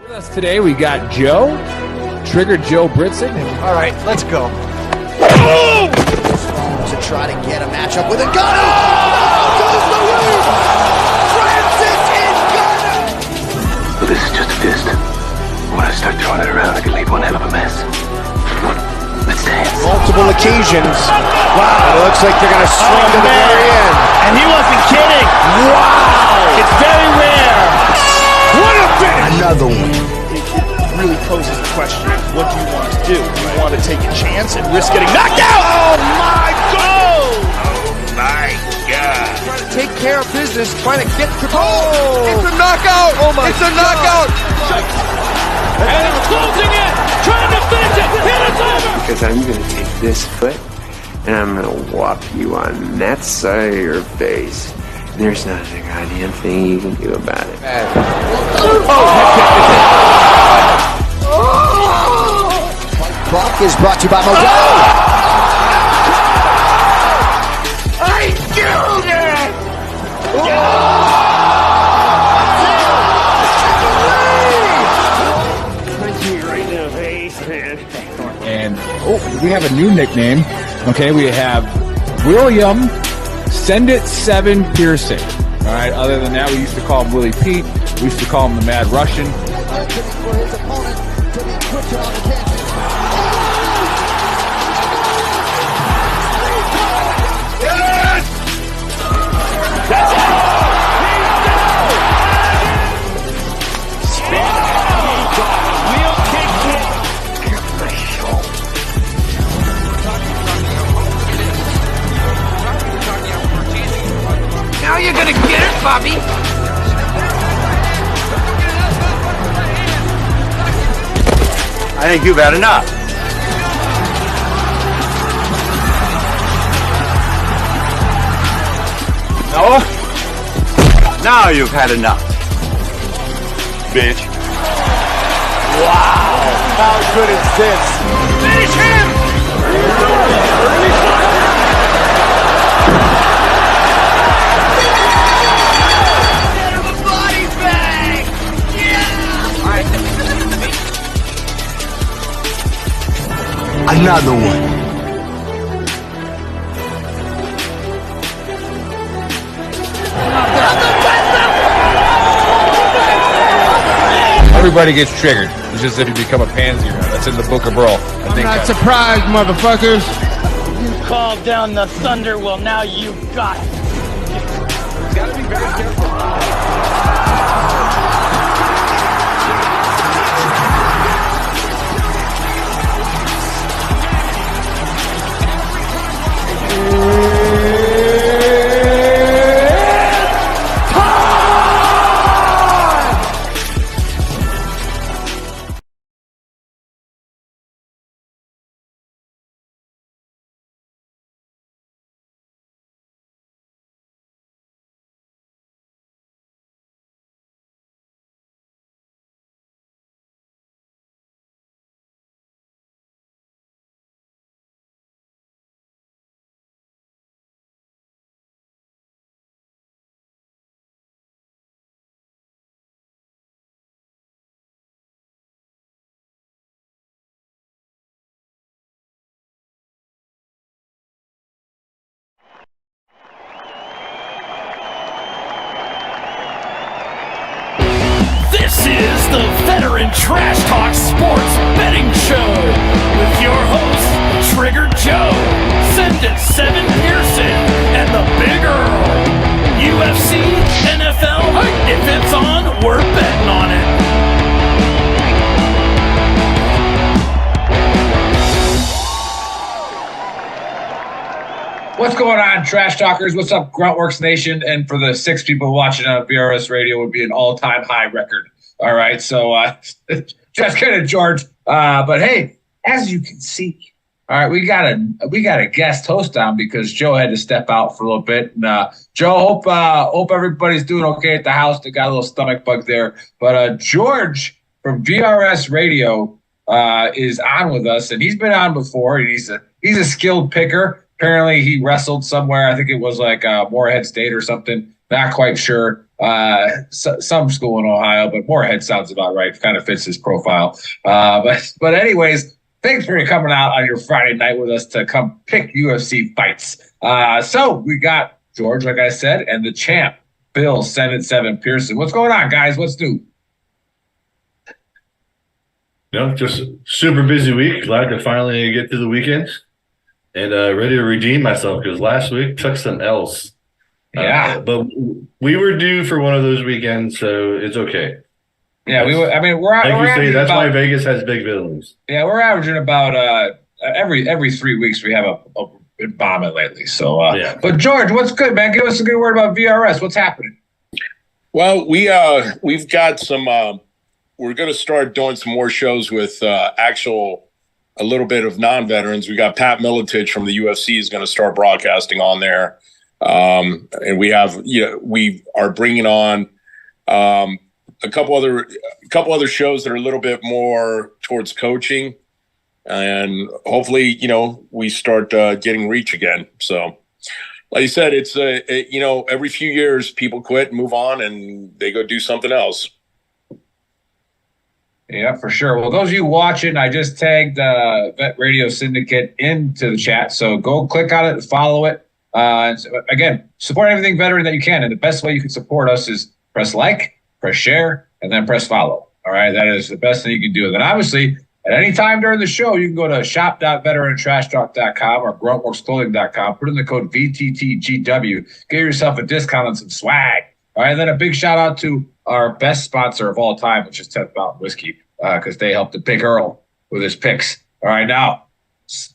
With us today, we got Joe, Trigger Joe Britson. All right, let's go. To try to get a matchup with Ngannou. Goes the roof. Francis Ngannou. Well, this is just a fist. When I start throwing it around, I can leave one hell of a mess. Let's dance. Multiple occasions. Wow, it looks like they're going to swing to the very end. And he wasn't kidding. Wow. It's very rare. What a finish. Another one. It really poses the question, what do you want to do? Do you want to take a chance and risk getting knocked out? Oh, my God. Oh, my God. Trying to take care of business, trying to get to It's a knockout. Oh, my It's a knockout. And he's closing it. Trying to finish it. And it's over. Because I'm going to take this foot and I'm going to whop you on that side of your face. There's not a goddamn thing you can do about it. Buck is brought to you by Modelo. I killed it. Right in the face, man. And we have a new nickname. Okay, we have William Send It 7 Pearson. All right, other than that, we used to call him Willie Pete. We used to call him the Mad Russian. For his opponent to be quicker on the tangent. Now you're gonna get it, Bobby. I think you've had enough. No? Now you've had enough. Bitch. Wow. How good is this? Finish him! Another one. Everybody gets triggered. It's just if you become a pansy. That's in the Book of Brawl. I'm not surprised, motherfuckers. You called down the thunder, well now you got it. Gotta be very careful. This is the Veteran Trash Talk Sports Betting Show with your hosts, Trigger Joe, Send It 7 Pearson, and the Big Earl. UFC, NFL, if it's on, we're betting on it. What's going on, Trash Talkers? What's up, Gruntworks Nation? And for the 6 people watching on VRS Radio, would be an all-time high record. All right, so just kidding, George. But hey, as you can see, all right, we got a guest host on because Joe had to step out for a little bit. And Joe, hope everybody's doing okay at the house. They got a little stomach bug there, but George from VRS Radio is on with us, and he's been on before. And he's a skilled picker. Apparently, he wrestled somewhere. I think it was like Moorhead State or something. Not quite sure. some school in Ohio, but Moorhead sounds about right. Kind of fits his profile. But anyways, thanks for coming out on your Friday night with us to come pick UFC fights. So we got George, like I said, and the champ, Bill, Send It 7 Pearson. What's going on, guys? What's new? No, just super busy week. Glad to finally get to the weekend and ready to redeem myself because last week took some L's. Yeah, but we were due for one of those weekends, so it's okay. Yeah, we're like you say, that's about, why Vegas has big villains. Yeah, we're averaging about every 3 weeks we have a bombing lately. So, yeah. But George, what's good, man? Give us a good word about VRS. What's happening? Well, we've got some. We're going to start doing some more shows with a little bit of non-veterans. We got Pat Miletich from the UFC is going to start broadcasting on there, and we are bringing on a couple other shows that are a little bit more towards coaching, and hopefully, we start getting reach again. So, like you said, it's every few years people quit and move on, and they go do something else. Yeah, for sure. Well, those of you watching, I just tagged Vet Radio Syndicate into the chat, so go click on it and follow it. Again, support everything veteran that you can, and the best way you can support us is press like, press share, and then press follow. All right, that is the best thing you can do. And then obviously, at any time during the show, you can go to shop.veterantrashtalk.com or gruntworksclothing.com, put in the code VTTGW, get yourself a discount on some swag. All right, and then a big shout out to our best sponsor of all time, which is 10th Mountain Whiskey, because they helped the Big Earl with his picks. All right, now,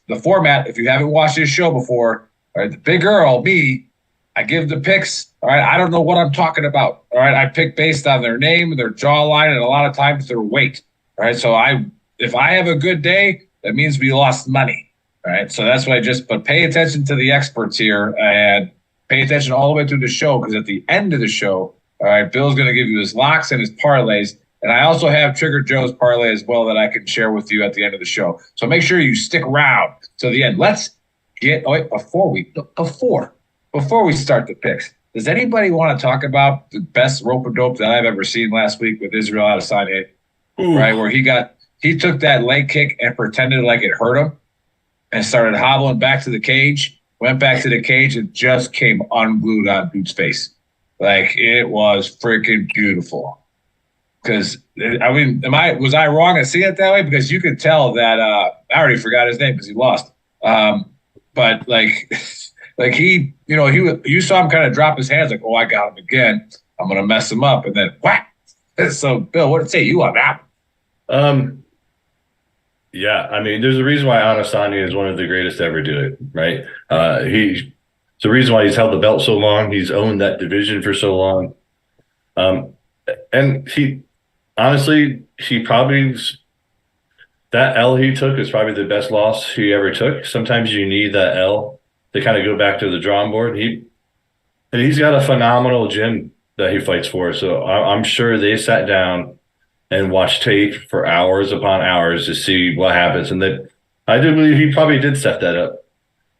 the format, if you haven't watched this show before, all right, the Big Earl, me, I give the picks. All right, I don't know what I'm talking about. All right, I pick based on their name, their jawline, and a lot of times their weight. All right, so if I have a good day, that means we lost money. All right, so that's why but pay attention to the experts here and pay attention all the way through the show, because at the end of the show, all right, Bill's going to give you his locks and his parlays. And I also have Trigger Joe's parlay as well that I can share with you at the end of the show. So make sure you stick around to the end. Let's get before we start the picks. Does anybody want to talk about the best rope-a-dope that I've ever seen last week with Israel Adesanya? Right, where he took that leg kick and pretended like it hurt him and started hobbling back to the cage, went back to the cage and just came unglued on dude's face. Like, it was freaking beautiful. Because, was I wrong to see it that way? Because you could tell that I already forgot his name because he lost. But he, you saw him kind of drop his hands like, oh, I got him again. I'm going to mess him up. And then whack. So, Bill, what did say you on that? Yeah, there's a reason why Adesanya is one of the greatest to ever do it, right? It's the reason why he's held the belt so long. He's owned that division for so long. And that L he took is probably the best loss he ever took. Sometimes you need that L to kind of go back to the drawing board. He's got a phenomenal gym that he fights for. So I'm sure they sat down and watched tape for hours upon hours to see what happens. And that I do believe he probably did set that up.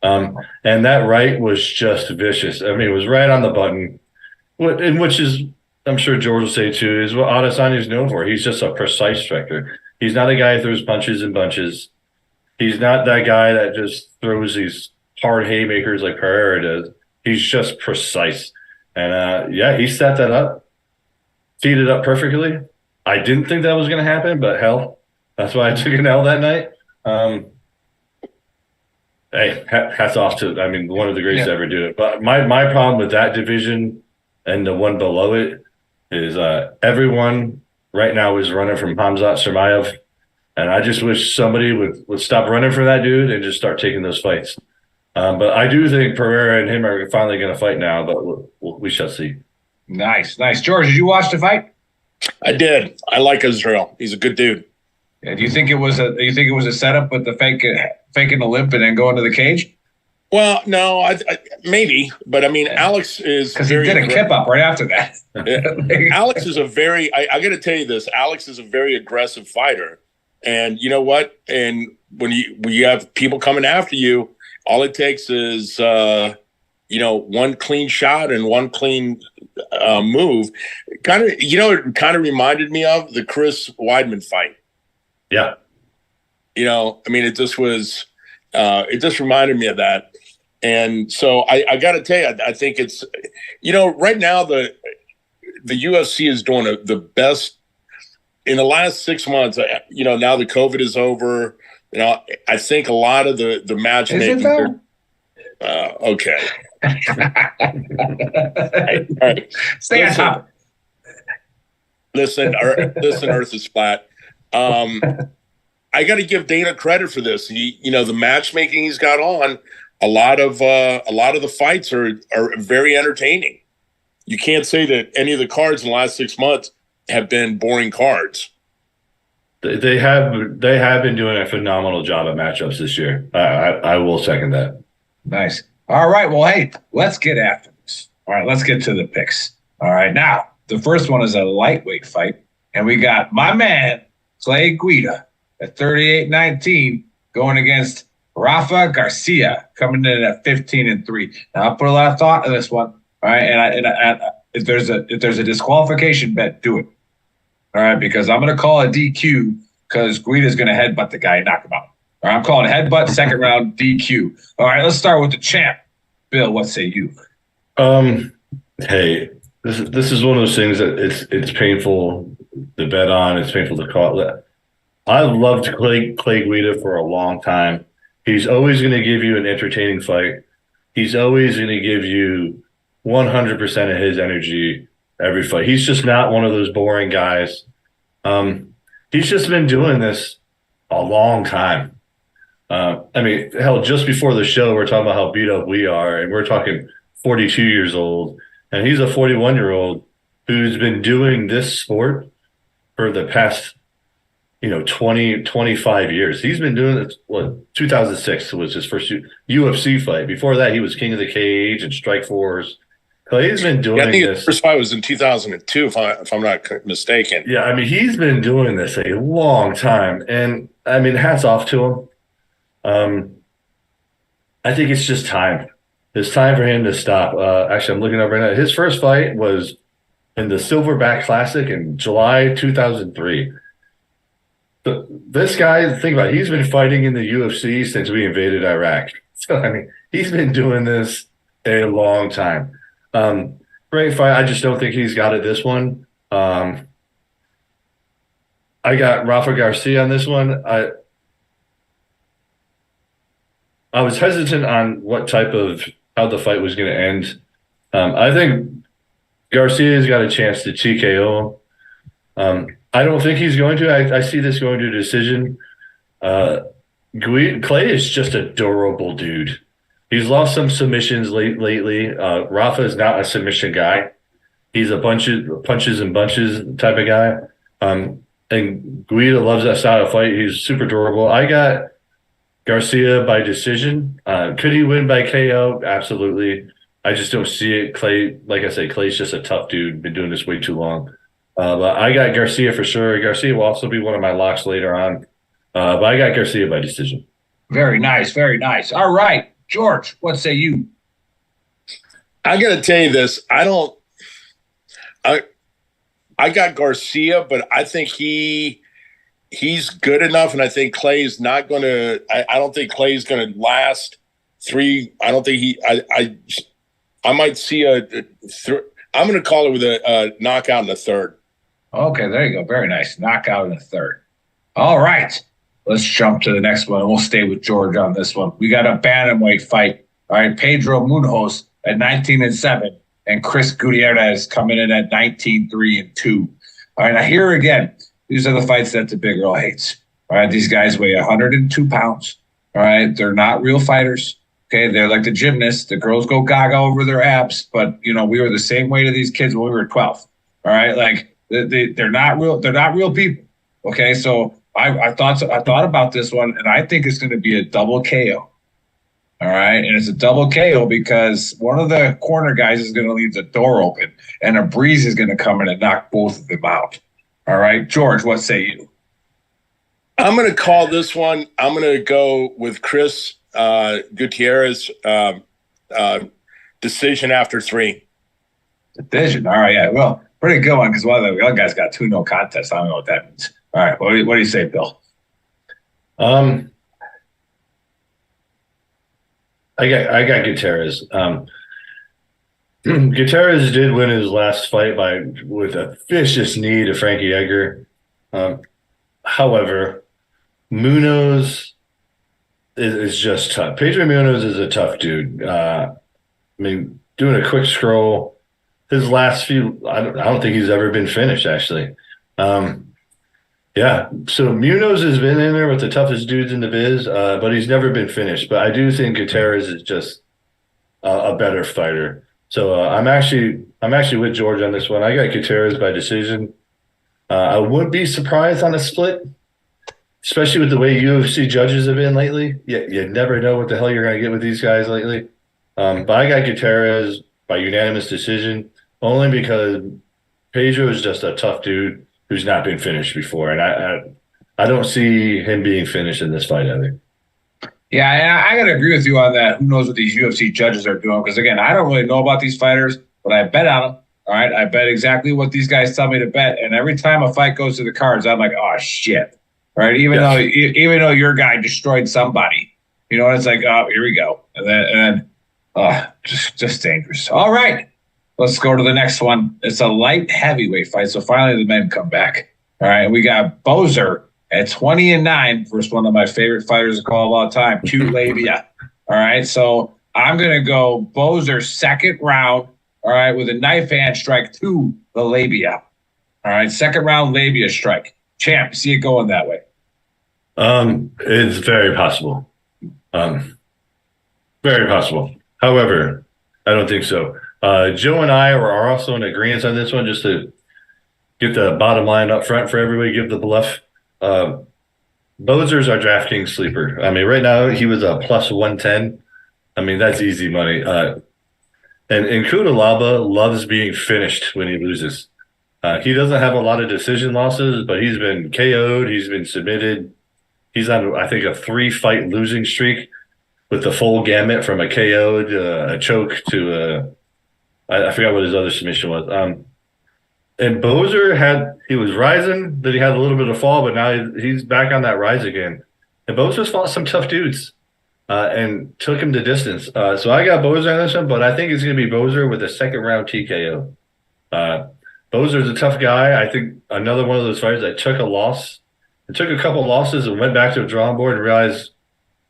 And that right was just vicious. It was right on the button, which is, I'm sure George will say too, is what Adesanya is known for. He's just a precise striker. He's not a guy who throws punches and bunches. He's not that guy that just throws these hard haymakers like Pereira does. He's just precise. And he set that up, teed it up perfectly. I didn't think that was going to happen, but hell, that's why I took an L that night. Hey, hats off to, one of the greatest to ever do it. But my problem with that division and the one below it is everyone right now is running from Khamzat Chimaev. And I just wish somebody would stop running from that dude and just start taking those fights. But I do think Pereira and him are finally going to fight now, but we shall see. Nice. George, did you watch the fight? I did. I like Israel. He's a good dude. Yeah, do you think it was a setup with the faking the limp and then going to the cage? Well, no, I maybe, but Alex is because he did a kip up right after that. Alex is I got to tell you this. Alex is a very aggressive fighter, and you know what? And when you have people coming after you, all it takes is one clean shot and one clean move. It kind of reminded me of the Chris Weidman fight. Yeah. It just reminded me of that. And so I got to tell you, I think it's, right now the UFC is doing the best in the last 6 months. Now the COVID is over. I think a lot of the matchmaking. Is it though? Okay. All right. Stay on top. Listen, Earth is flat. I got to give Dana credit for this. The matchmaking he's got on. A lot of the fights are very entertaining. You can't say that any of the cards in the last 6 months have been boring cards. They have been doing a phenomenal job at matchups this year. I will second that. Nice. All right. Well, hey, let's get after this. All right, let's get to the picks. All right. Now, the first one is a lightweight fight, and we got my man Clay Guida at 38-19 going against Rafa Garcia coming in at 15-3. Now, I put a lot of thought in this one. All right, and if there's a disqualification bet, do it. All right, because I'm going to call a DQ because Guida's going to headbutt the guy and knock him out. All right, I'm calling headbutt, second round DQ. All right, let's start with the champ. Bill, what say you? Hey, this is one of those things that it's painful to bet on. It's painful to call. I've loved Clay Guida for a long time. He's always going to give you an entertaining fight. He's always going to give you 100% of his energy every fight. He's just not one of those boring guys. He's just been doing this a long time. Hell, just before the show, we're talking about how beat up we are, and we're talking 42 years old, and he's a 41-year-old who's been doing this sport for the past 20, 25 years. He's been doing this, 2006 was his first UFC fight. Before that, he was King of the Cage and Strikeforce. Clay's been doing this. I think his first fight was in 2002, if I'm not mistaken. Yeah, he's been doing this a long time. And, hats off to him. I think it's just time. It's time for him to stop. Actually, I'm looking up right now. His first fight was in the Silverback Classic in July 2003. This guy, think about it, he's been fighting in the UFC since we invaded Iraq. So, he's been doing this a long time. Great fight. I just don't think he's got it this one. I got Rafa Garcia on this one. I was hesitant on how the fight was going to end. I think Garcia's got a chance to TKO him. I don't think he's going to. I see this going to a decision. Clay is just a durable dude. He's lost some submissions lately. Rafa is not a submission guy. He's a punches and bunches type of guy. And Guida loves that style of fight. He's super durable. I got Garcia by decision. Could he win by KO? Absolutely. I just don't see it. Clay, like I said, Clay's just a tough dude. Been doing this way too long. But I got Garcia for sure. Garcia will also be one of my locks later on. But I got Garcia by decision. Very nice. Very nice. All right. George, what say you? I got to tell you this. I got Garcia, but I think he's good enough, and I think Clay's not going to – I don't think Clay's going to last three – I don't think I might see I'm going to call it with a knockout in the third. Okay, there you go. Very nice. Knockout in the third. All right. Let's jump to the next one, and we'll stay with George on this one. We got a bantamweight fight. All right, Pedro Munoz at 19-7, and Chris Gutierrez coming in at 19-3-2. All right, now here again, these are the fights that the big girl hates. All right, these guys weigh 102 pounds. All right, they're not real fighters. Okay, they're like the gymnasts. The girls go gaga over their abs, but we were the same weight of these kids when we were 12. All right, like they're not real. They're not real people. Okay, so I thought about this one, and I think it's going to be a double KO. All right, and it's a double KO because one of the corner guys is going to leave the door open, and a breeze is going to come in and knock both of them out. All right, George, what say you? I'm going to call this one. I'm going to go with Chris Gutierrez. Decision after 3. Decision. All right, yeah. Well, pretty good one because one of the other guys got 2 no contests. I don't know what that means. All right, what do you say, Bill? I got Gutierrez. Gutierrez did win his last fight with a vicious knee to Frankie Edgar. However, Munoz is just tough. Pedro Munoz is a tough dude. I mean, doing a quick scroll, his last few, I don't think he's ever been finished, actually. Yeah, so Munoz has been in there with the toughest dudes in the biz, but he's never been finished. But I do think Gutierrez is just a better fighter. So I'm actually with George on this one. I got Gutierrez by decision. I wouldn't be surprised on a split, especially with the way UFC judges have been lately. You never know what the hell you're going to get with these guys lately. But I got Gutierrez by unanimous decision, only because Pedro is just a tough dude who's not been finished before, and I don't see him being finished in this fight either. Yeah, and I got to agree with you on that. Who knows what these UFC judges are doing? Because, again, I don't really know about these fighters, but I bet on them. All right, I bet exactly what these guys tell me to bet. And every time a fight goes to the cards, I'm like, oh, shit. All right, even though your guy destroyed somebody. You know, it's like, oh, here we go. And then just dangerous. All right, let's go to the next one. It's a light heavyweight fight. So finally the men come back. All right, we got Bozer at 20-9 versus one of my favorite fighters to call of all time, Q Labia. All right, so I'm going to go Bozer second round, all right, with a knife hand strike to the labia. All right, second round labia strike. Champ, see it going that way? It's very possible. Very possible. However, I don't think so. Joe and I are also in agreement on this one, just to get the bottom line up front for everybody, give the bluff. Bozer's our DraftKings sleeper. I mean, right now he was a plus 110. I mean, that's easy money. And Kudalaba loves being finished when he loses. He doesn't have a lot of decision losses, but he's been KO'd. He's been submitted. He's on, I think, a 3-fight losing streak with the full gamut from a KO to a choke to I forgot what his other submission was. And Bozer he was rising, then he had a little bit of fall, but now he's back on that rise again. And Bozer's fought some tough dudes and took him the distance. So I got Bozer on this one, but I think it's going to be Bozer with a second round TKO. Bozer's a tough guy. I think another one of those fighters that took a loss and took a couple losses and went back to the drawing board and realized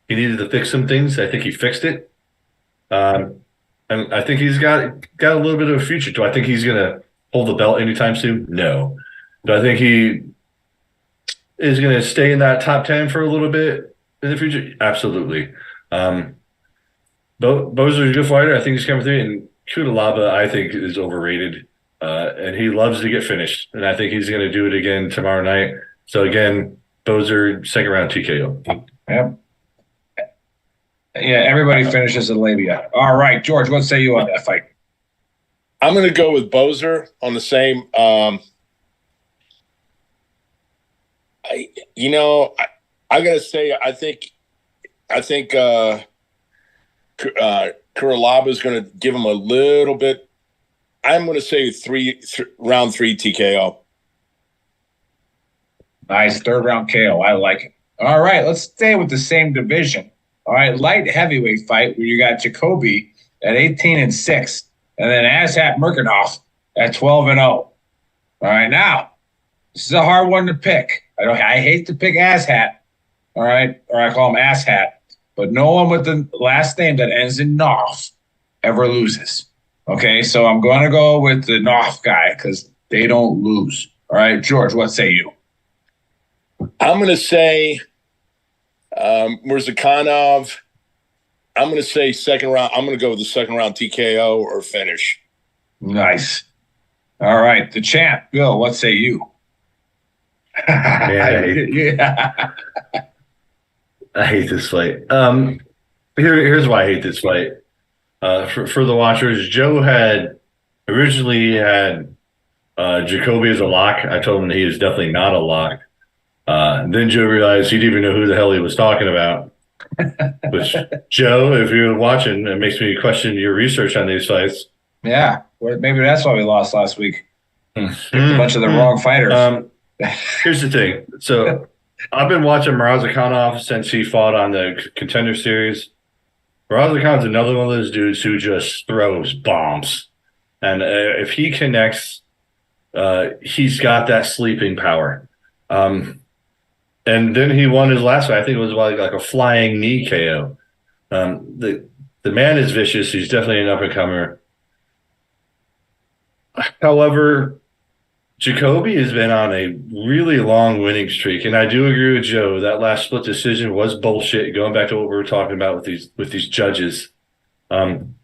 he needed to fix some things. I think he fixed it. And I think he's got a little bit of a future. Do I think he's going to hold the belt anytime soon? No. Do I think he is going to stay in that top 10 for a little bit in the future? Absolutely. Bozer's a good fighter. I think he's coming through. And Kudalaba, I think, is overrated. And he loves to get finished. And I think he's going to do it again tomorrow night. So, again, Bozer, second round TKO. Yep. Yeah, everybody finishes a labia. All right, George, what say you on that fight? I'm going to go with Bozer on the same. I got to say, I think Kuralaba is going to give him a little bit. I'm going to say round 3 TKO. Nice, third round KO. I like it. All right, let's stay with the same division. All right, light heavyweight fight where you got Jacoby at 18-6, and then Ashat Murkinoff at 12-0. All right, now this is a hard one to pick. I hate to pick Ashat. All right, or I call him Asshat, but no one with the last name that ends in Noff ever loses. Okay, so I'm going to go with the Noff guy because they don't lose. All right, George, what say you? I'm going to say Murzakanov. I'm going to say second round. I'm going to go with the second round TKO or finish. Nice. All right, the champ, Bill, what say you? Yeah. I hate this fight. Here's why I hate this fight. For the watchers, Joe had originally had Jacoby as a lock. I told him he is definitely not a lock. Then Joe realized he didn't even know who the hell he was talking about. Which, Joe, if you're watching, it makes me question your research on these fights. Yeah, well, maybe that's why we lost last week. Picked a bunch of the wrong fighters. Here's the thing. So I've been watching Mirazakhanov since he fought on the Contender Series. Mirazakhan's another one of those dudes who just throws bombs. And if he connects, he's got that sleeping power. And then he won his last fight. I think it was like a flying knee KO. The man is vicious. He's definitely an up-and-comer. However, Jacoby has been on a really long winning streak, and I do agree with Joe. That last split decision was bullshit. Going back to what we were talking about with these judges, and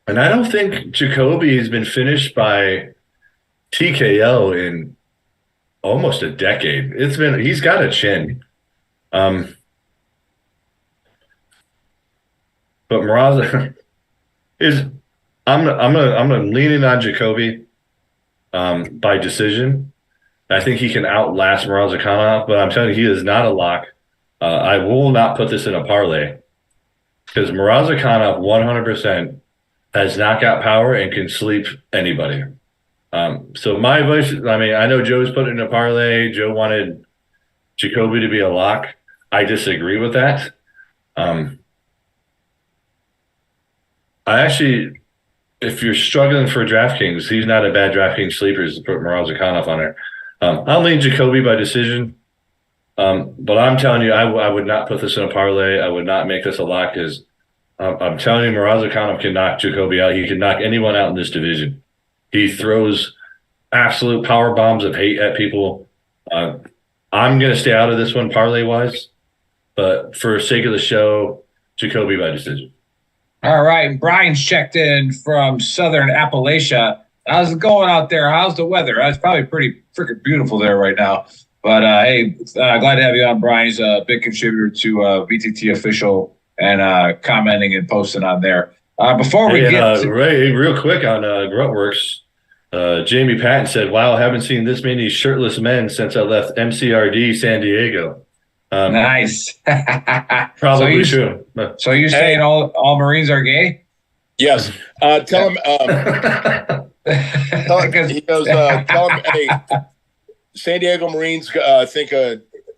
I don't think Jacoby has been finished by TKO in almost a decade. He's got a chin. But Meraza is I'm leaning on Jacoby by decision. I think he can outlast Mirazakhanov, but I'm telling you, he is not a lock. I will not put this in a parlay because Mirazakhanov 100% has knockout power and can sleep anybody. So my advice, I know Joe's put it in a parlay. Joe wanted Jacoby to be a lock. I disagree with that. If you're struggling for DraftKings, he's not a bad DraftKings sleeper to put Mirazakhanov on there. I'll lean Jacoby by decision. But I'm telling you, I would not put this in a parlay. I would not make this a lock because I'm telling you, Mirazakhanov can knock Jacoby out. He can knock anyone out in this division. He throws absolute power bombs of hate at people. I'm going to stay out of this one parlay-wise. But for sake of the show, Jacoby by decision. All right. Brian's checked in from Southern Appalachia. How's it going out there? How's the weather? It's probably pretty freaking beautiful there right now. But, hey, glad to have you on, Brian. He's a big contributor to VTT Official and commenting and posting on there. Before we get to Ray, real quick on Gruntworks, Jamie Patton said, wow, I haven't seen this many shirtless men since I left MCRD San Diego. Nice. Probably true. So you're saying all Marines are gay? Yes. Tell him. He goes. Tell him. Hey, San Diego Marines think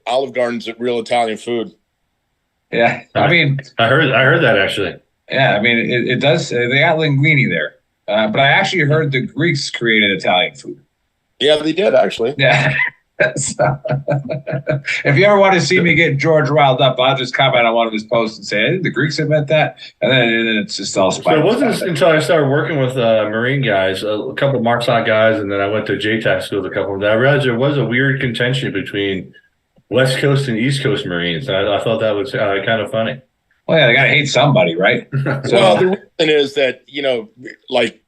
Olive Garden's real Italian food. Yeah, I heard that actually. Yeah, it does. They got linguine there, but I actually heard the Greeks created Italian food. Yeah, they did actually. Yeah. So, if you ever want to see me get George riled up, I'll just comment on one of his posts and say, I think the Greeks invent that. And then it's just all So it wasn't until I started working with Marine guys, a couple of MARSOC guys, and then I went to JTAC school with a couple of them. I realized there was a weird contention between West Coast and East Coast Marines. I thought that was kind of funny. Well, yeah, they got to hate somebody, right? Well, the reason is that, like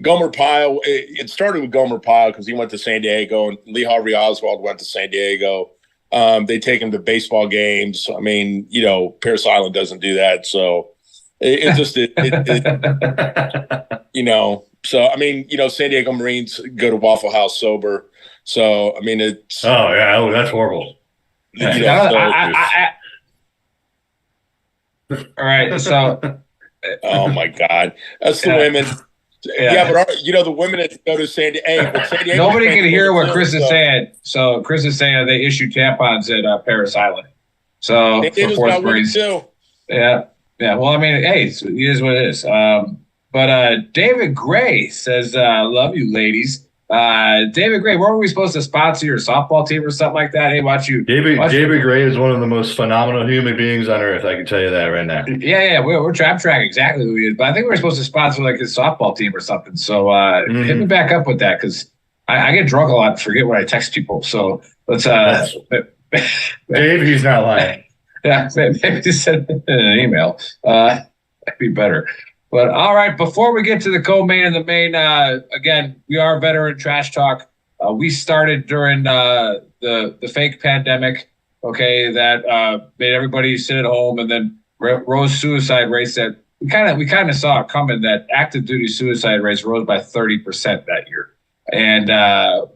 Gomer Pyle, it started with Gomer Pyle because he went to San Diego, and Lee Harvey Oswald went to San Diego. They take him to baseball games. Parris Island doesn't do that. So it just, So, San Diego Marines go to Waffle House sober. So, it's. Oh, yeah. That's horrible. All right. So. Oh, my God. That's the women. Yeah, but the women that go to San Diego. Nobody can hear what Chris is saying. So Chris is saying they issue tampons at Parris Island. So for fourth Marines too. Yeah. Well, hey, it is what it is. But David Gray says, "Love you, ladies." David Gray, weren't we supposed to sponsor your softball team or something like that? Hey, David Gray is one of the most phenomenal human beings on earth. I can tell you that right now. Yeah, we're tracking exactly who he is. But I think we're supposed to sponsor like his softball team or something. So hit me back up with that because I get drunk a lot and forget when I text people. So let's Dave, he's not lying. Yeah, maybe send an email. That'd be better. But all right, before we get to the co-main and the main, again, we are veteran trash talk. We started during the fake pandemic, okay, that made everybody sit at home, and then rose suicide rates that we kind of saw it coming. That active duty suicide rates rose by 30% that year, and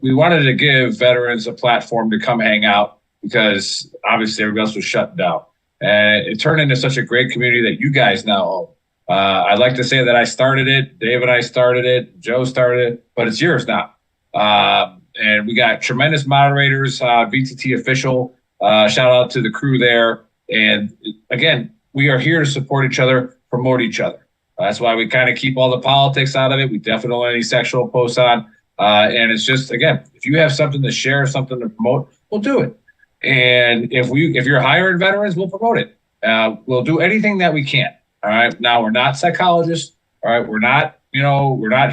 we wanted to give veterans a platform to come hang out because obviously everybody else was shut down. And it turned into such a great community that you guys now own. I'd like to say that I started it, Dave and I started it, Joe started it, but it's yours now. And we got tremendous moderators, VTT official. Shout out to the crew there. And again, we are here to support each other, promote each other. That's why we kind of keep all the politics out of it. We definitely don't want any sexual posts on. And it's just, again, if you have something to share, something to promote, we'll do it. And if you're hiring veterans, we'll promote it. We'll do anything that we can. All right. Now, we're not psychologists. All right. We're not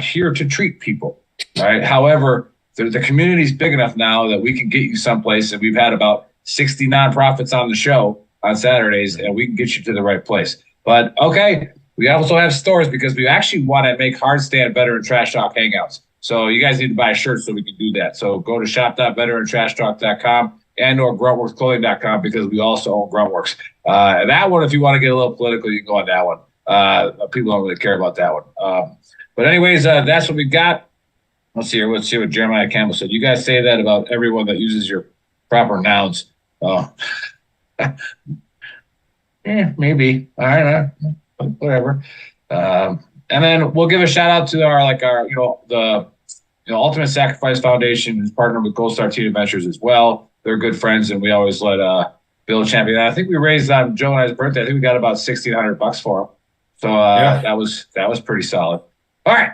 here to treat people. All right. However, the community is big enough now that we can get you someplace. And we've had about 60 nonprofits on the show on Saturdays, and we can get you to the right place. But, okay, we also have stores because we actually want to make hard stand veteran trash talk hangouts. So you guys need to buy a shirt so we can do that. So go to shop.veterantrashtalk.com and or gruntworksclothing.com because we also own Gruntworks. And that one, if you want to get a little political, you can go on that one. People don't really care about that one. But anyways, that's what we got. Let's see here. Let's see what Jeremiah Campbell said. You guys say that about everyone that uses your proper nouns. Oh, maybe. All right, whatever. And then we'll give a shout out to our Ultimate Sacrifice Foundation is partnered with Gold Star Teen Adventures as well. They're good friends, and we always let Bill champion. I think we raised on Joe and I's birthday. I think we got about $1,600 for him. So that was pretty solid. All right,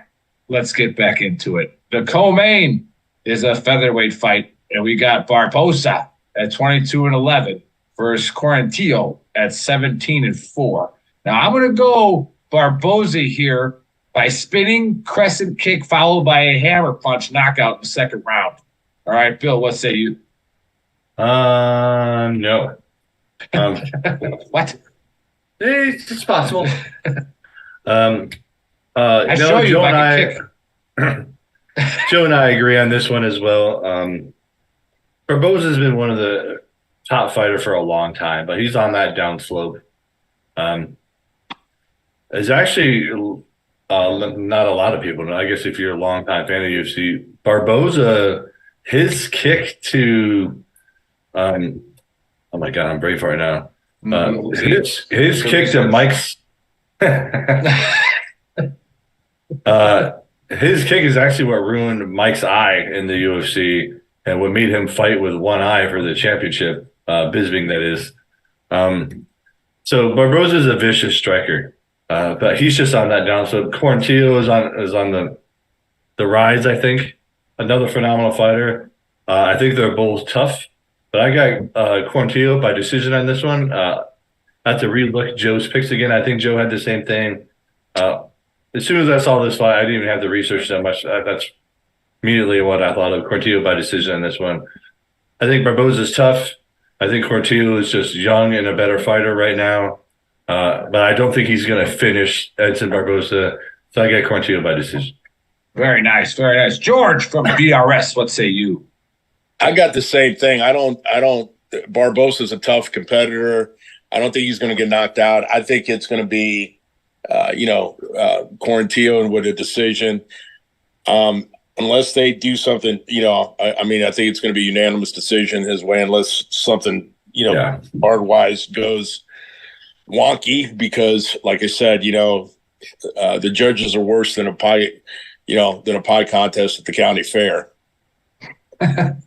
let's get back into it. The co-main is a featherweight fight, and we got Barbosa at 22-11 versus Quarantillo at 17-4. Now I'm going to go Barbosa here by spinning crescent kick followed by a hammer punch knockout in the second round. All right, Bill, what say you? No. What? It's possible. Joe and I agree on this one as well. Barbosa has been one of the top fighter for a long time, but he's on that down slope. It's actually not a lot of people know. I guess if you're a longtime fan of UFC, Barbosa, his kick to oh my God, I'm brave right now. His kick to Mike's his kick is actually what ruined Mike's eye in the UFC and what made him fight with one eye for the championship, Bisping, that is. So Barbosa is a vicious striker, but he's just on that down. So Quarantillo is on the rise, I think. Another phenomenal fighter. I think they're both tough, but I got Quarantillo by decision on this one. I have to relook Joe's picks again. I think Joe had the same thing. As soon as I saw this fight, I didn't even have to research that much. That's immediately what I thought of. Quarantillo by decision on this one. I think Barbosa is tough. I think Quarantillo is just young and a better fighter right now. But I don't think he's going to finish Edson Barbosa. So I get Quarantillo by decision. Very nice. Very nice. George from BRS, what say you? I got the same thing. Barbosa's a tough competitor. I don't think he's going to get knocked out. I think it's going to be, Quarantillo and with a decision. Unless they do something, I think it's going to be a unanimous decision his way, unless something, hard-wise goes wonky, because like I said, the judges are worse than a pie contest at the county fair. There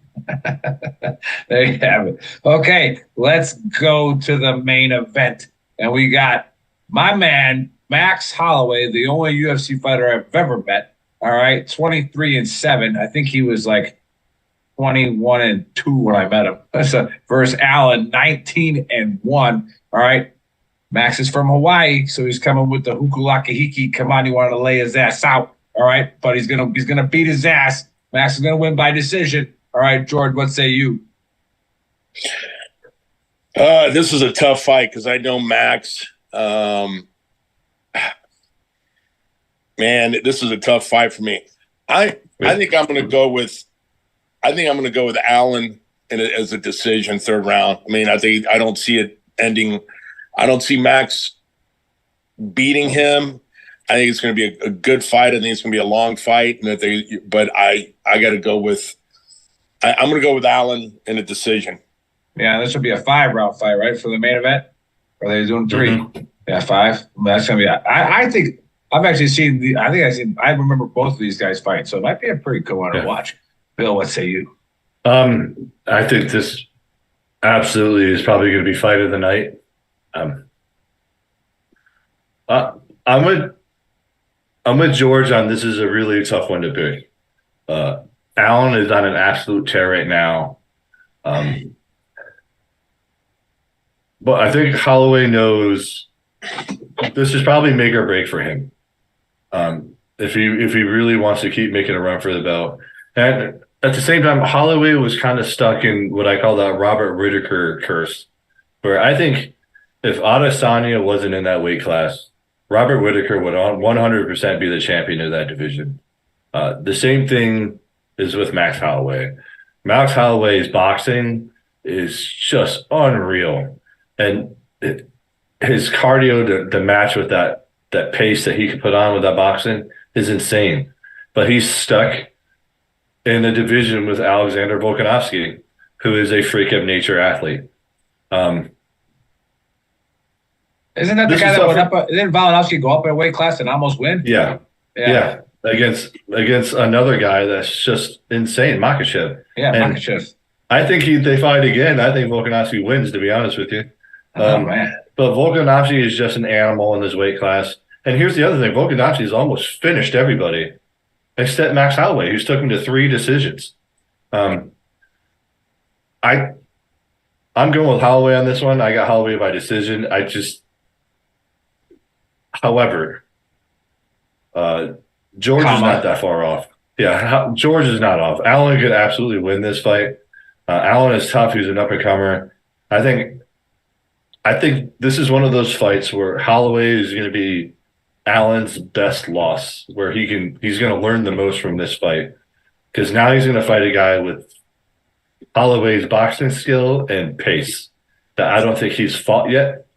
you have it. Okay, let's go to the main event. And we got my man, Max Holloway, the only UFC fighter I've ever met. All right, 23-7. I think he was like 21-2 when I met him. So versus Allen, 19-1. All right, Max is from Hawaii, so he's coming with the hukulakahiki. Come on, you want to lay his ass out. All right, but he's gonna beat his ass. Max is gonna win by decision. All right, George, what say you? This is a tough fight because I know Max. Man, this is a tough fight for me. I think I'm going to go with Allen as a decision third round. I mean, I don't see it ending. I don't see Max beating him. I think it's going to be a good fight. I think it's going to be a long fight, but I got to go with. I'm going to go with Allen in a decision. Yeah, this would be a 5-round fight, right, for the main event? Are they doing 3? Yeah, 5. That's gonna be. I think I've actually seen. I remember both of these guys fight, so it might be a pretty good one to watch. Bill, what say you? I think this absolutely is probably going to be fight of the night. I'm with George on this. Is a really tough one to pick. Allen is on an absolute tear right now. But I think Holloway knows this is probably make or break for him. If he really wants to keep making a run for the belt. And at the same time, Holloway was kind of stuck in what I call that Robert Whittaker curse, where I think if Adesanya wasn't in that weight class, Robert Whittaker would 100% be the champion of that division. The same thing is with Max Holloway. Max Holloway's boxing is just unreal. And his cardio to match with that pace that he could put on with that boxing is insane. But he's stuck in a division with Alexander Volkanovski, who is a freak of nature athlete. Isn't that the guy that went up? Didn't Volkanovski go up in a weight class and almost win? Yeah. Against another guy that's just insane, Makhachev. Yeah, Makhachev. I think they fight again. I think Volkanovski wins, to be honest with you. Man. But Volkanovski is just an animal in this weight class. And here's the other thing. Volkanovski's almost finished everybody except Max Holloway, who's took him to 3 decisions. I'm going with Holloway on this one. I got Holloway by decision. However, George is not that far off. Yeah, George is not off. Allen could absolutely win this fight. Allen is tough. He's an up-and-comer. I think this is one of those fights where Holloway is going to be Allen's best loss, where he's going to learn the most from this fight, because now he's going to fight a guy with Holloway's boxing skill and pace that I don't think he's fought yet.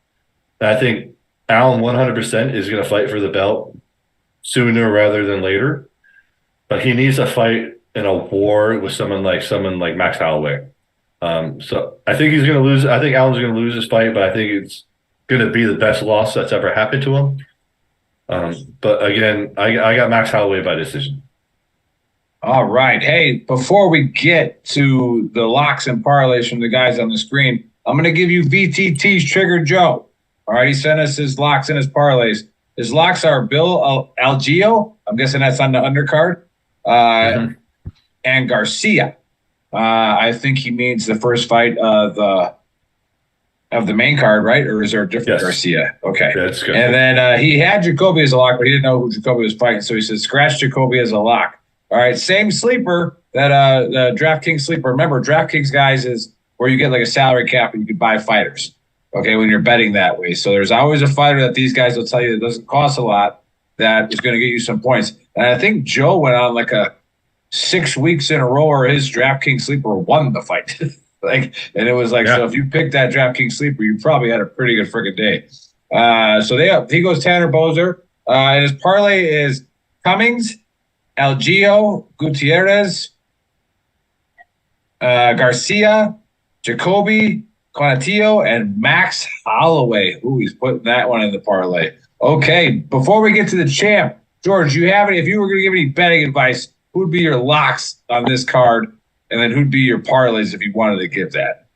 And I think Allen 100% is going to fight for the belt sooner rather than later, but he needs to fight in a war with someone like Max Holloway. So I think he's going to lose. I think Allen's going to lose this fight, but I think it's going to be the best loss that's ever happened to him. But again, I got Max Holloway by decision. All right. Hey, before we get to the locks and parlays from the guys on the screen, I'm going to give you VTT's Trigger Joe. All right. He sent us his locks and his parlays. His locks are Bill Algeo. I'm guessing that's on the undercard. And Garcia. I think he means the first fight of the main card, right? Or is there a different Garcia? Okay. That's good. And then he had Jacoby as a lock, but he didn't know who Jacoby was fighting. So he said, scratch Jacoby as a lock. All right. Same sleeper that the DraftKings sleeper. Remember, DraftKings, guys, is where you get like a salary cap and you can buy fighters. Okay. When you're betting that way. So there's always a fighter that these guys will tell you that doesn't cost a lot that is going to get you some points. And I think Joe went on like a 6 weeks in a row where his DraftKings sleeper won the fight. And it was like, so if you picked that DraftKings sleeper, you probably had a pretty good freaking day. So he goes Tanner Bozer. And his parlay is Cummings, Algeo, Gutierrez, Garcia, Jacoby, Conatillo, and Max Holloway. Ooh, he's putting that one in the parlay. Okay, before we get to the champ, George, you have any? If you were going to give any betting advice, who would be your locks on this card? And then who'd be your parlays if you wanted to give that?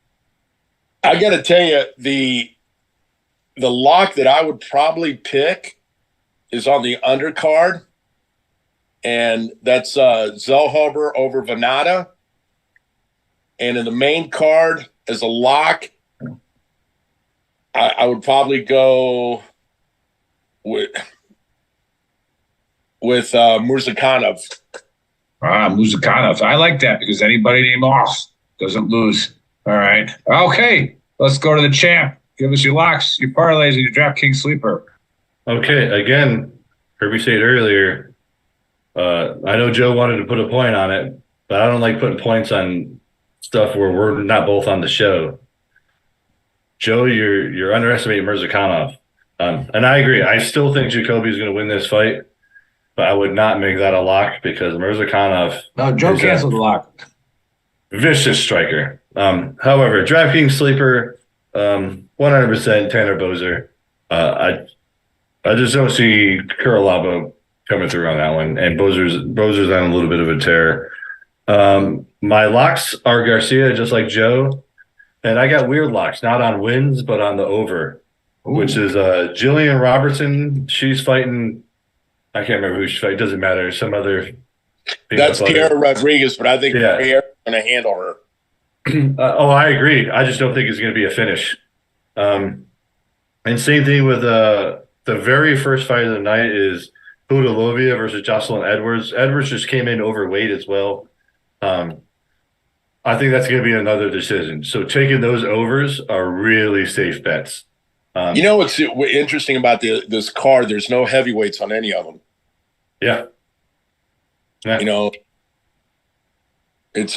I got to tell you, the lock that I would probably pick is on the undercard, and that's Zellhuber over Venata. And in the main card, as a lock, I would probably go with Murzakanov. Muzakhanov. I like that because anybody named Moss doesn't lose. All right. Okay. Let's go to the champ. Give us your locks, your parlays, and your DraftKings sleeper. Okay. Again, heard me say it earlier. I know Joe wanted to put a point on it, but I don't like putting points on stuff where we're not both on the show. Joe, you're underestimating Murzakanov. And I agree. I still think Jacoby's going to win this fight. But I would not make that a lock because Murzakanov. No, Joe canceled the lock. Vicious striker. However, DraftKings sleeper, 100% Tanner Bozer. I just don't see Kuralaba coming through on that one, and Bozer's on a little bit of a tear. My locks are Garcia, just like Joe, and I got weird locks, not on wins, but on the over, which is Jillian Robertson. She's fighting. I can't remember who she's fighting. It doesn't matter. Some other. That's Piera Rodriguez, but I think Piera's going to handle her. I agree. I just don't think it's going to be a finish. And same thing with the very first fight of the night is Pudalovia versus Jocelyn Edwards. Edwards just came in overweight as well. I think that's going to be another decision. So taking those overs are really safe bets. You know what's interesting about this card? There's no heavyweights on any of them. Yeah. You know, it's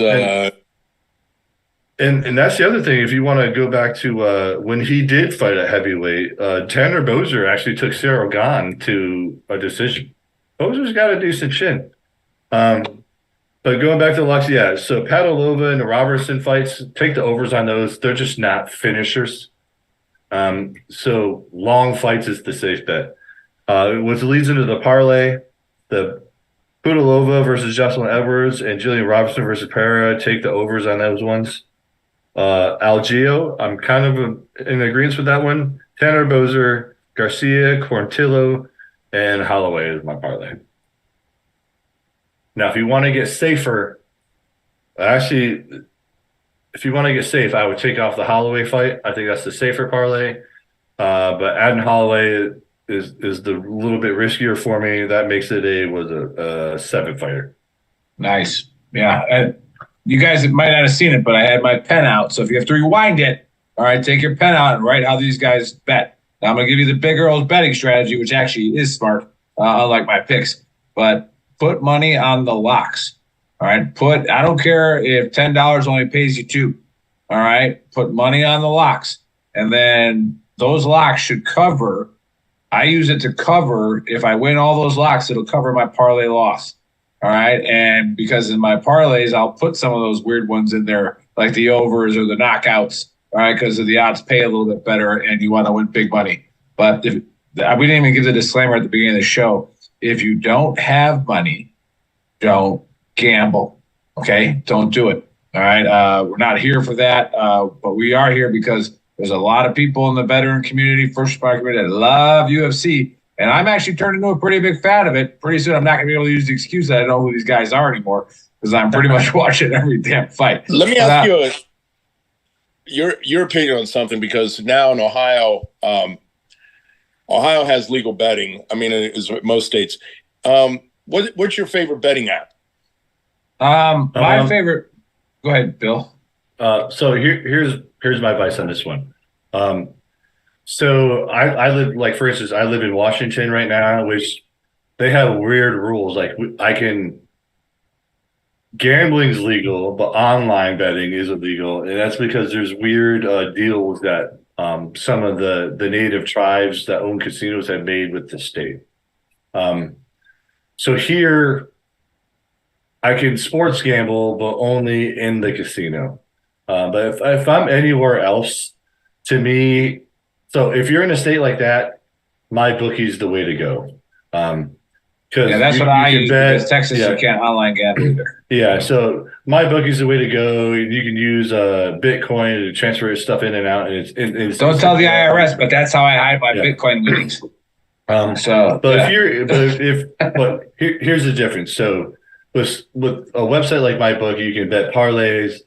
And that's the other thing. If you want to go back to when he did fight at heavyweight, Tanner Bozer actually took Cyril Gahn to a decision. Bozer's got a decent chin. But going back to the locks, yeah. So Padalova and the Robertson fights, take the overs on those. They're just not finishers. So long fights is the safe bet. What leads into the parlay, the Pudilova versus Jocelyn Edwards and Jillian Robertson versus Pereira, take the overs on those ones. Algeo, I'm kind of in agreement with that one. Tanner Bozer, Garcia, Quarantillo, and Holloway is my parlay. Now, if you want to get safer, actually, if you want to get safe, I would take off the Holloway fight. I think that's the safer parlay. But adding Holloway is the little bit riskier for me. That makes it a 7 fighter. Nice. Yeah. You guys might not have seen it, but I had my pen out. So if you have to rewind it, all right, take your pen out and write how these guys bet. Now I'm going to give you the big girls betting strategy, which actually is smart, unlike my picks. But put money on the locks. All right. I don't care if $10 only pays you $2. All right. Put money on the locks. And then those locks should cover. I use it to cover. If I win all those locks, it'll cover my parlay loss. All right. And because in my parlays, I'll put some of those weird ones in there, like the overs or the knockouts. All right. Because the odds pay a little bit better and you want to win big money. But we didn't even give the disclaimer at the beginning of the show. If you don't have money, don't gamble. Okay. Don't do it. All right. We're not here for that. But we are here because there's a lot of people in the veteran community, first responder community that love UFC. And I'm actually turned into a pretty big fan of it. Pretty soon I'm not going to be able to use the excuse that I don't know who these guys are anymore because I'm pretty much watching every damn fight. Let me ask you your opinion on something, because now in Ohio, Ohio has legal betting. I mean, it's most states. What's your favorite betting app? My favorite. Go ahead, Bill. So here's my advice on this one. So I live, like, for instance, I live in Washington right now, which they have weird rules. Like gambling's legal, but online betting is illegal. And that's because there's weird deals that some of the native tribes that own casinos have made with the state. So here I can sports gamble, but only in the casino. But if I'm anywhere else, to me, so if you're in a state like that, my bookie's the way to go. That's what I use, because Texas, you can't online gamble either. Yeah, so my bookie's the way to go. You can use Bitcoin to transfer stuff in and out. And it's don't tell the IRS, but that's how I hide my Bitcoin winnings. Here's the difference. So with a website like MyBookie, you can bet parlays.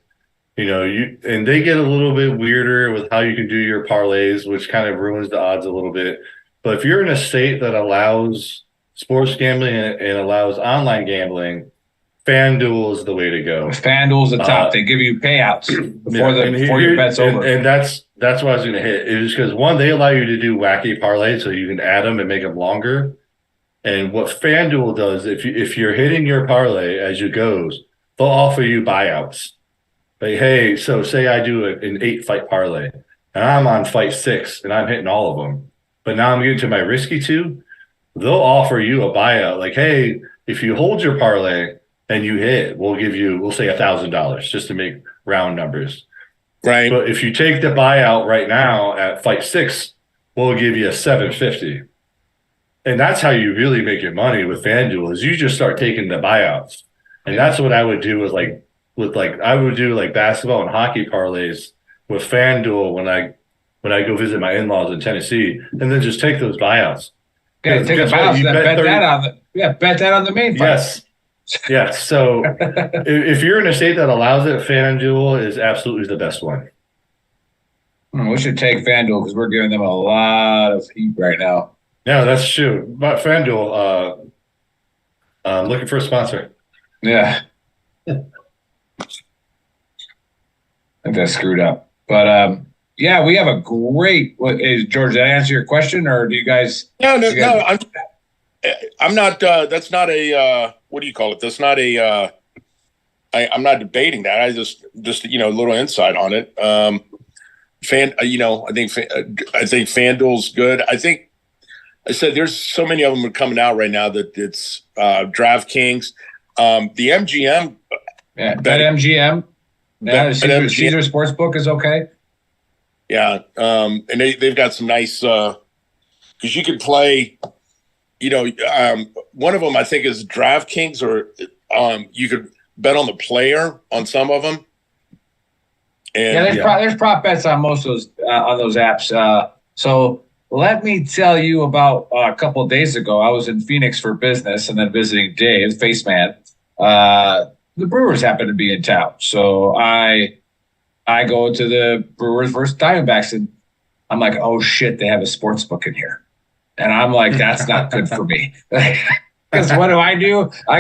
And they get a little bit weirder with how you can do your parlays, which kind of ruins the odds a little bit. But if you're in a state that allows sports gambling and allows online gambling, FanDuel is the way to go. FanDuel's the top. They give you payouts before your bet's over. And that's what I was going to hit. It is because, one, they allow you to do wacky parlays, so you can add them and make them longer. And what FanDuel does, if you're hitting your parlay as it goes, they'll offer you buyouts. Like, hey, so say I do an 8-fight parlay, and I'm on fight 6, and I'm hitting all of them. But now I'm getting to my risky 2. They'll offer you a buyout. Like, hey, if you hold your parlay and you hit, we'll say $1,000 just to make round numbers. Right. But if you take the buyout right now at Fight 6, we'll give you a $750. And that's how you really make your money with FanDuel is you just start taking the buyouts. And that's what I would do with I would do like basketball and hockey parlays with FanDuel when I go visit my in-laws in Tennessee, and then just take those buyouts. Yeah, take the buyouts and bet that on the main fight. Yes. Yes. So if you're in a state that allows it, FanDuel is absolutely the best one. We should take FanDuel because we're giving them a lot of heat right now. Yeah, that's true. But FanDuel, looking for a sponsor. Yeah. I think that's screwed up. But yeah, we have a great. George, did I answer your question, or do you guys? No. I'm not. That's not a. What do you call it? That's not a. I'm not debating that. I just a little insight on it. I think FanDuel's good. I said there's so many of them are coming out right now that it's DraftKings, the MGM. Yeah, BetMGM. Yeah, Caesar Sportsbook is okay. Yeah, and they've got some nice because you could play. One of them I think is DraftKings, or you could bet on the player on some of them. And there's prop bets on most of those on those apps. So let me tell you about a couple of days ago. I was in Phoenix for business and then visiting Dave, Faceman. The Brewers happened to be in town, so I go to the Brewers versus Diamondbacks, and I'm like, oh shit, they have a sports book in here, and I'm like, that's not good for me. Because what do? I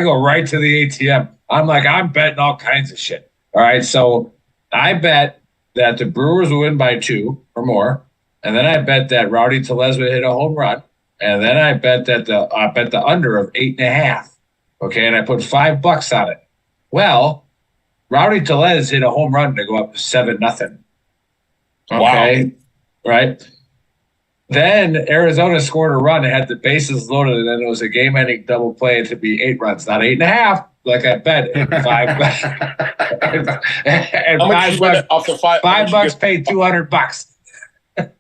go right to the ATM. I'm like, I'm betting all kinds of shit. All right, so I bet that the Brewers will win by 2 or more, and then I bet that Rowdy Tellez would hit a home run, and then I bet that the under of 8.5. Okay, and I put $5 on it. Well, Rowdy Tellez hit a home run to go up 7-0. Okay, wow. Right. Then Arizona scored a run and had the bases loaded, and then it was a game-ending double play to be 8 runs, not 8.5. Like I bet, and $5 off the $5 paid $200. That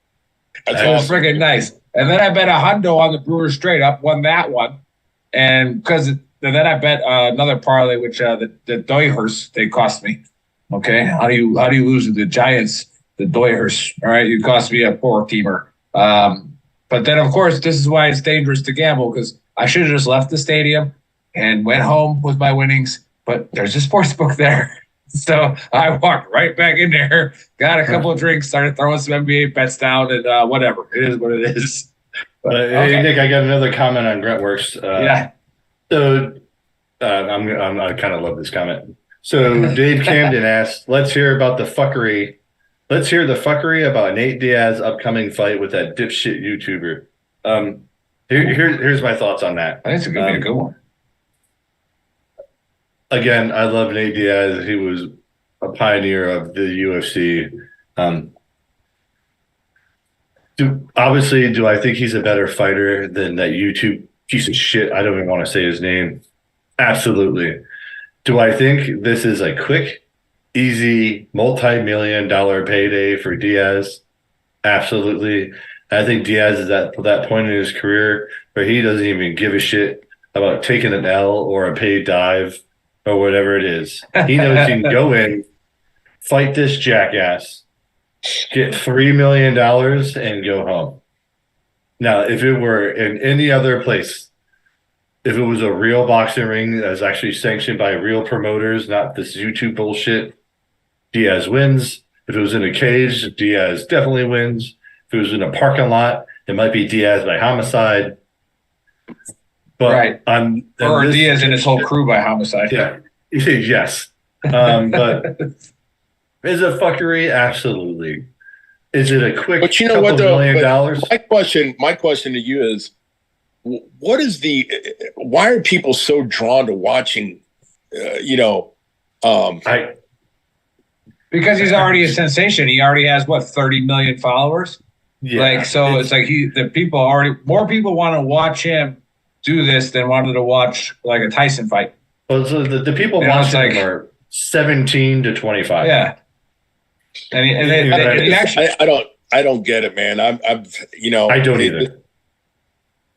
was freaking nice. And then I bet a hundo on the Brewers straight up, won that one, and then I bet another parlay, which the Doyhers they cost me. Okay, how do you lose to the Giants? The Doyhers, all right, you cost me a 4-teamer. But then of course this is why it's dangerous to gamble, because I should have just left the stadium and went home with my winnings, but there's a sports book there. So I walked right back in there, got a couple of drinks, started throwing some NBA bets down, and whatever. It is what it is. But, Hey, Nick, I got another comment on Gruntworks. Yeah. So I kind of love this comment. So Dave Camden asked, let's hear the fuckery about Nate Diaz's upcoming fight with that dipshit YouTuber. Here's my thoughts on that. I think it's going to be a good one. Again, I love Nate Diaz. He was a pioneer of the UFC. Do I think he's a better fighter than that YouTube piece of shit? I don't even want to say his name. Absolutely. Do I think this is a quick, easy, multi-million-dollar payday for Diaz? Absolutely. I think Diaz is at that point in his career where he doesn't even give a shit about taking an L or a paid dive or whatever it is. He knows he can go in, fight this jackass, get $3 million, and go home. Now, if it were in any other place, if it was a real boxing ring that was actually sanctioned by real promoters, not this YouTube bullshit, Diaz wins. If it was in a cage, Diaz definitely wins. If it was in a parking lot, it might be Diaz by homicide. But right. Or Diaz and his whole crew by homicide. Yeah. Yes. But is it fuckery? Absolutely. Is it a quick but you know what, though, $1 million? My question to you is, why are people so drawn to watching, because he's already a sensation. He already has 30 million followers. Yeah. More people want to watch him do this than wanted to watch like a Tyson fight. Well, so the people watching him are 17 to 25. Yeah. And actually, I don't get it, man. I'm I don't either.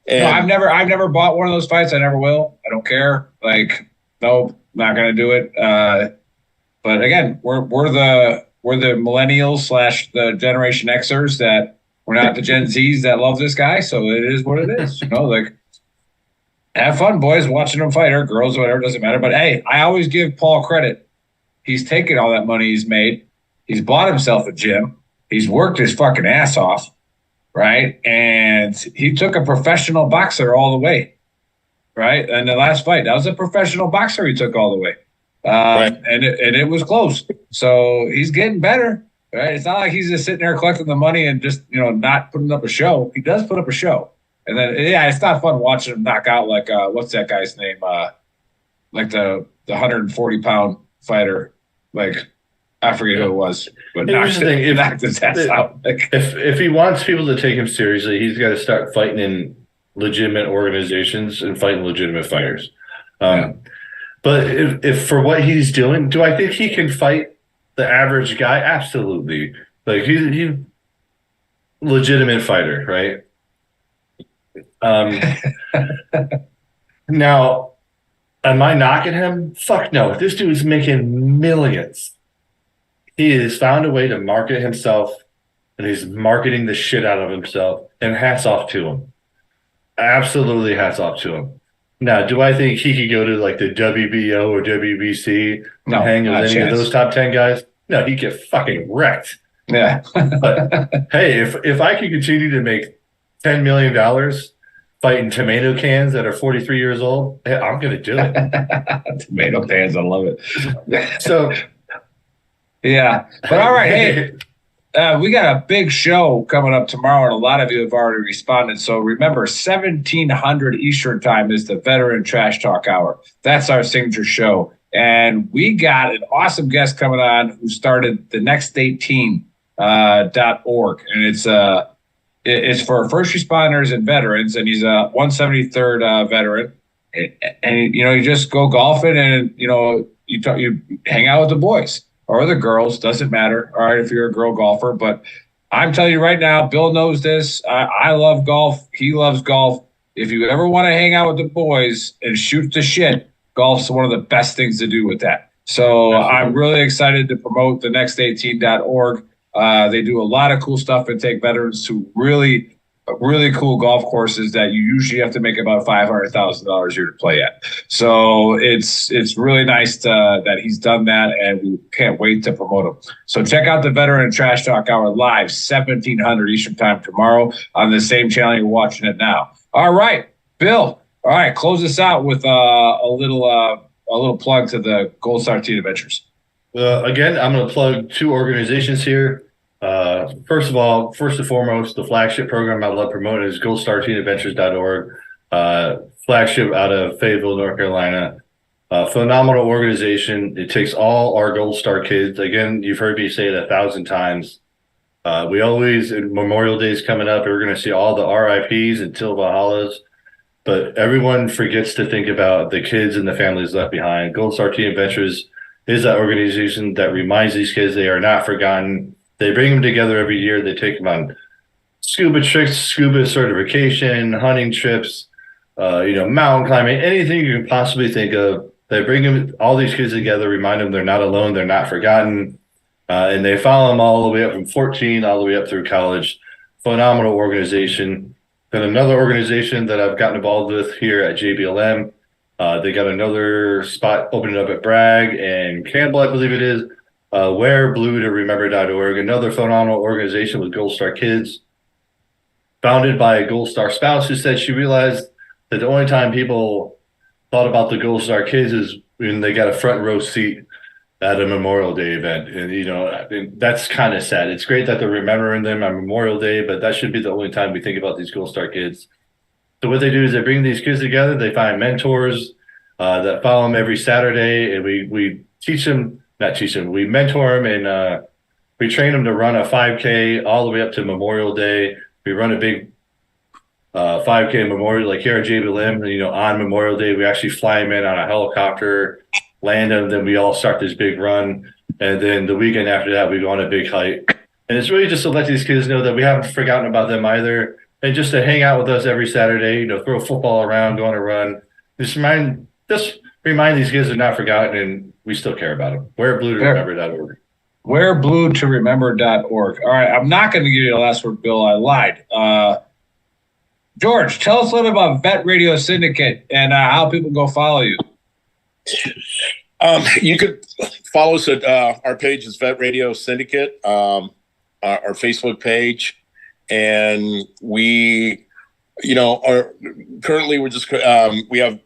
No, I've never bought one of those fights. I never will. I don't care. Like, nope, not gonna do it. But again, we're the millennials / the Generation Xers that we're not the Gen Zs that love this guy. So it is what it is. Like, have fun, boys, watching him fight, or girls, or whatever, doesn't matter. But hey, I always give Paul credit. He's taken all that money he's made. He's bought himself a gym. He's worked his fucking ass off, right? And he took a professional boxer all the way, right? And the last fight, that was a professional boxer he took all the way. Right. And it was close. So he's getting better, right? It's not like he's just sitting there collecting the money and just, not putting up a show. He does put up a show. And then, yeah, it's not fun watching him knock out like, what's that guy's name? Like the 140-pound fighter. Like, I forget who it was, but knocked his ass out. Like, if he wants people to take him seriously, he's got to start fighting in legitimate organizations and fighting legitimate fighters. But if for what he's doing, do I think he can fight the average guy? Absolutely. Like, he's legitimate fighter, right? Now, am I knocking him? Fuck no. This dude's making millions. He has found a way to market himself, and he's marketing the shit out of himself, and hats off to him. Absolutely hats off to him. Now, do I think he could go to like the WBO or WBC and hang with any of those top 10 guys? No, he'd get fucking wrecked. Yeah. But hey, if I could continue to make $10 million fighting tomato cans that are 43 years old, hey, I'm going to do it. Tomato cans, I love it. So, yeah. But all right, hey. We got a big show coming up tomorrow, and a lot of you have already responded. So remember, 1700 Eastern Time is the Veteran Trash Talk Hour. That's our signature show. And we got an awesome guest coming on who started the next18.org. And it's for first responders and veterans, and he's a 173rd veteran. And you just go golfing, and you hang out with the boys. Or the girls, doesn't matter. All right, if you're a girl golfer. But I'm telling you right now, Bill knows this. I love golf. He loves golf. If you ever want to hang out with the boys and shoot the shit, golf's one of the best things to do with that. So I'm really excited to promote the next18.org. They do a lot of cool stuff and take veterans to really cool golf courses that you usually have to make about $500,000 a year to play at. So it's really nice that he's done that, and we can't wait to promote him. So check out the Veteran Trash Talk Hour live, 1700 Eastern Time tomorrow on the same channel you're watching it now. All right, Bill. All right, close this out with a little plug to the Gold Star Teen Adventures. Again, I'm going to plug two organizations here. First and foremost, the flagship program I love promoting is goldstarteenadventures.org, flagship out of Fayetteville, North Carolina. Phenomenal organization. It takes all our Gold Star kids. Again, you've heard me say it 1,000 times. We always, Memorial Day is coming up, we're going to see all the RIPs and Till Valhallas, but everyone forgets to think about the kids and the families left behind. Gold Star Teen Adventures is that organization that reminds these kids they are not forgotten. They bring them together every year. They take them on scuba trips, scuba certification, hunting trips, mountain climbing, anything you can possibly think of. They bring all these kids together, remind them they're not alone, they're not forgotten, and they follow them all the way up from 14 all the way up through college. Phenomenal organization. Then another organization that I've gotten involved with here at JBLM, they got another spot opening up at Bragg and Campbell, I believe it is. WearBlueToRemember.org, another phenomenal organization with Gold Star kids, founded by a Gold Star spouse who said she realized that the only time people thought about the Gold Star kids is when they got a front row seat at a Memorial Day event. And, that's kind of sad. It's great that they're remembering them on Memorial Day, but that should be the only time we think about these Gold Star kids. So what they do is they bring these kids together. They find mentors that follow them every Saturday, and we teach them. Not teach them. We mentor them, and we train them to run a 5K all the way up to Memorial Day. We run a big 5K Memorial, like here at JBLM, on Memorial Day. We actually fly them in on a helicopter, land them, then we all start this big run. And then the weekend after that, we go on a big hike. And it's really just to let these kids know that we haven't forgotten about them either. And just to hang out with us every Saturday, throw football around, go on a run. Just remind these kids they're not forgotten and we still care about them. WearBlueToRemember.org. WearBlueToRemember.org. All right, I'm not going to give you the last word, Bill. I lied. George, tell us a little bit about Bet Radio Syndicate and how people go follow you. You could follow us at our page is Vet Radio Syndicate, our Facebook page, and we, are currently we're just we have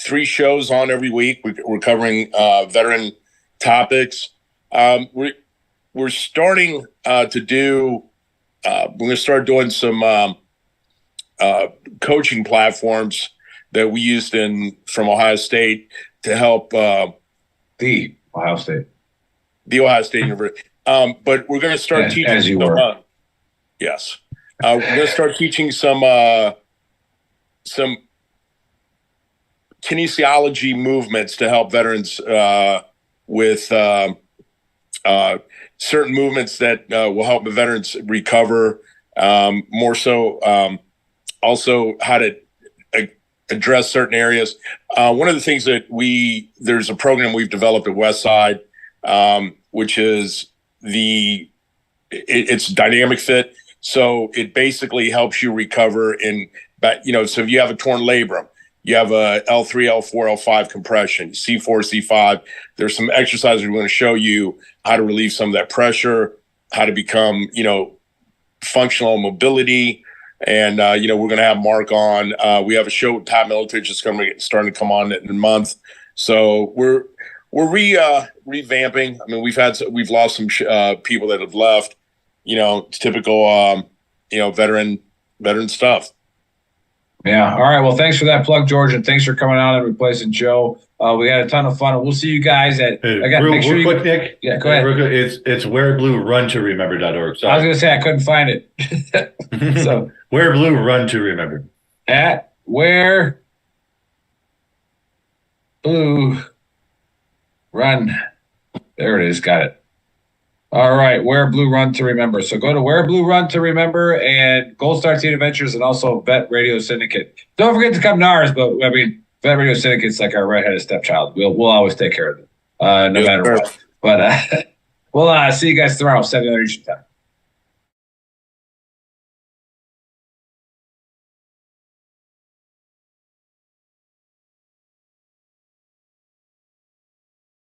3 shows on every week. We're covering veteran topics. We're starting to do. We're going to start doing some coaching platforms that we used from Ohio State to help the Ohio State University. But we're going to start teaching. As you were. Yes, we're going to start teaching some kinesiology movements to help veterans with certain movements that will help the veterans recover. More so, also how to address certain areas. One of the things that there's a program we've developed at Westside, which is it's dynamic fit. So it basically helps you recover so if you have a torn labrum, you have a L3, L4, L5 compression, C4, C5. There's some exercises we're going to show you how to relieve some of that pressure, how to become, functional mobility. And, we're going to have Mark on. We have a show with Pat Militich that's starting to come on in a month. So we're revamping. I mean, we've lost some people that have left, typical, veteran stuff. Yeah. All right. Well, thanks for that plug, George, and thanks for coming on and replacing Joe. We had a ton of fun. We'll see you guys at. Nick. Yeah, go ahead. It's WearBlueRunToRemember.org. I was going to say I couldn't find it. So WearBlueRunToRemember. At Wear Blue Run. There it is. Got it. All right, Wear Blue Run to Remember. So go to Wear Blue Run to Remember and Gold Star Teen Adventures and also Bet Radio Syndicate. Don't forget to come to ours, but Bet Radio Syndicate's like our redheaded stepchild. We'll always take care of them, no matter what. But we'll see you guys tomorrow, 7:00 Eastern Time.